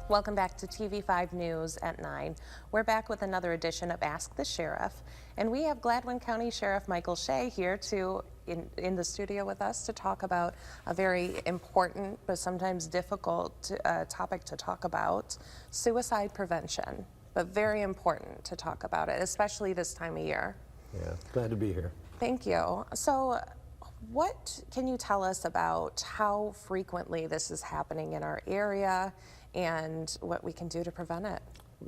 Welcome back to TV5 News at 9. We're back with another edition of Ask the Sheriff, and we have Gladwin County Sheriff Michael Shea here in the studio with us to talk about a very important but sometimes difficult topic to talk about, suicide prevention. But very important to talk about it, especially this time of year. Yeah, glad to be here. Thank you. So, what can you tell us about how frequently this is happening in our area and what we can do to prevent it?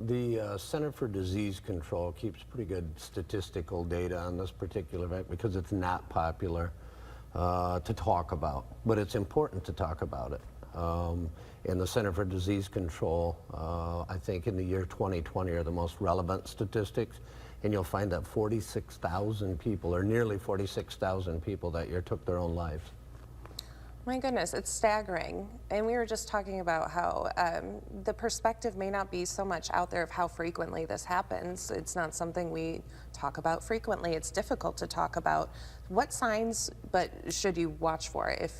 The Center for Disease Control keeps pretty good statistical data on this particular event because it's not popular to talk about, but it's important to talk about it. And the Center for Disease Control, I think in the year 2020 are the most relevant statistics, and you'll find that 46,000 people, or nearly 46,000 people that year took their own lives. My goodness, it's staggering. And we were just talking about how the perspective may not be so much out there of how frequently this happens. It's not something we talk about frequently. It's difficult to talk about. What signs should you watch for if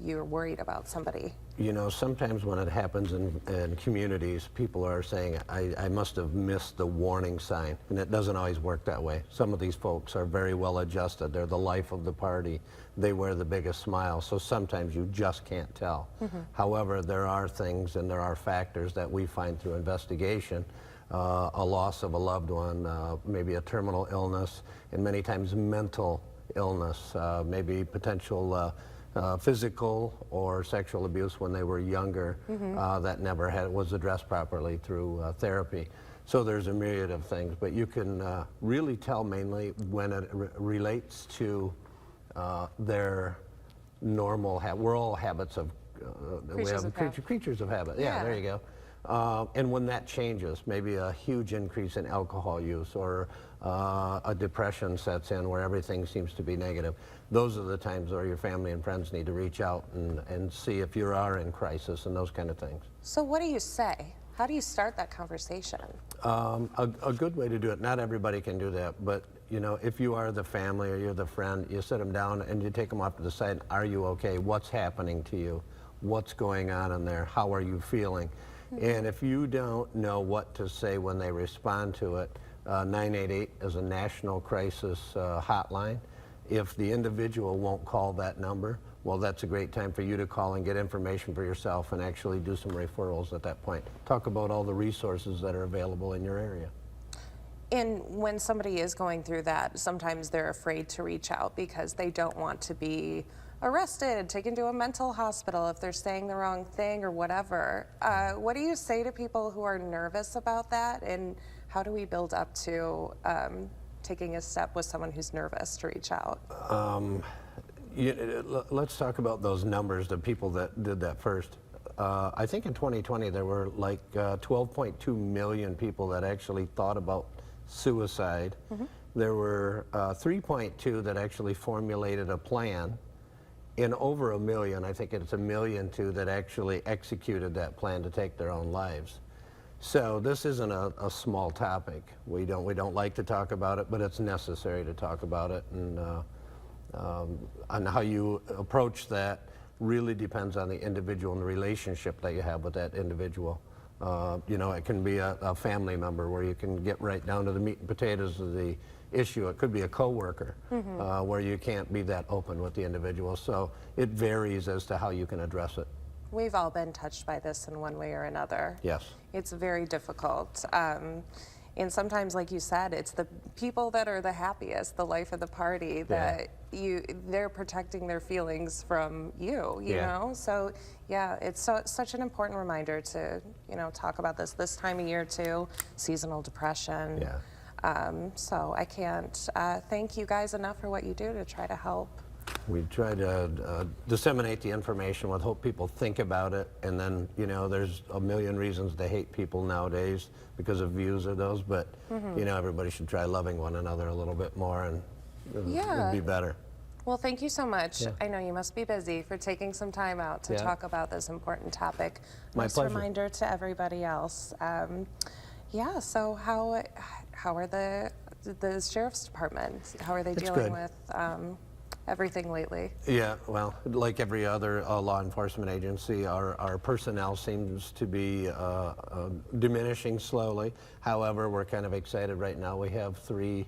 you're worried about somebody? You know, sometimes when it happens in communities, people are saying, I must have missed the warning sign, and it doesn't always work that way. Some of these folks are very well adjusted. They're the life of the party. They wear the biggest smile, so sometimes you just can't tell. However, there are things and there are factors that we find through investigation, a loss of a loved one, maybe a terminal illness, and many times mental illness, maybe potential physical or sexual abuse when they were younger that never was addressed properly through therapy. So there's a myriad of things, but you can really tell mainly when it relates to their normal we're all habits of creatures of habit. Yeah, there you go. And when that changes, maybe a huge increase in alcohol use or a depression sets in where everything seems to be negative, those are the times where your family and friends need to reach out and see if you are in crisis and those kind of things. So what do you say? How do you start that conversation? A good way to do it, not everybody can do that, but you know, if you are the family or you're the friend, you sit them down and you take them off to the side. Are you okay? What's happening to you? What's going on in there? How are you feeling? And if you don't know what to say when they respond to it, 988 is a national crisis hotline. If the individual won't call that number, well, that's a great time for you to call and get information for yourself and actually do some referrals at that point. Talk about all the resources that are available in your area. And when somebody is going through that, sometimes they're afraid to reach out because they don't want to be arrested, taken to a mental hospital if they're saying the wrong thing or whatever. What do you say to people who are nervous about that, and how do we build up to taking a step with someone who's nervous to reach out? Let's talk about those numbers, the people that did that first. I think in 2020 there were like 12.2 million people that actually thought about suicide. There were 3.2 that actually formulated a plan, and over 1 million, I think it's 1.2 million that actually executed that plan to take their own lives. So this isn't a small topic. We don't like to talk about it, but it's necessary to talk about it, and how you approach that really depends on the individual and the relationship that you have with that individual. You know, it can be a family member where you can get right down to the meat and potatoes of the issue. It could be a coworker where you can't be that open with the individual. So it varies as to how you can address it. We've all been touched by this in one way or another. Yes. It's very difficult. And sometimes, like you said, it's the people that are the happiest, the life of the party, that they're protecting their feelings from you know? So, yeah, it's such an important reminder to, you know, talk about this time of year too, seasonal depression. So I can't thank you guys enough for what you do to try to help. We try to disseminate the information with hope people think about it, and then, you know, there's a million reasons to hate people nowadays because of views of those, but, you know, everybody should try loving one another a little bit more, and it'll be better. Well, thank you so much. I know you must be busy, for taking some time out to talk about this important topic. My pleasure. Reminder to everybody else. Yeah, so how are the sheriff's department? How are they dealing with everything lately? Yeah, well, like every other law enforcement agency, our personnel seems to be diminishing slowly. However, we're kind of excited right now. We have 3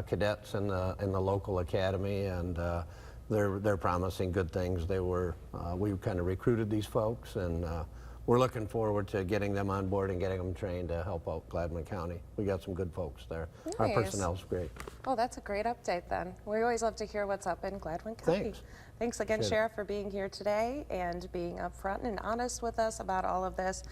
cadets in the local academy, and they're promising good things. We kind of recruited these folks, and we're looking forward to getting them on board and getting them trained to help out Gladwin County. We got some good folks there. Our Nice. personnel's great. Oh, that's a great update then. We always love to hear what's up in Gladwin County. Thanks. Thanks again, Appreciate it. Sheriff, for being here today and being upfront and honest with us about all of this.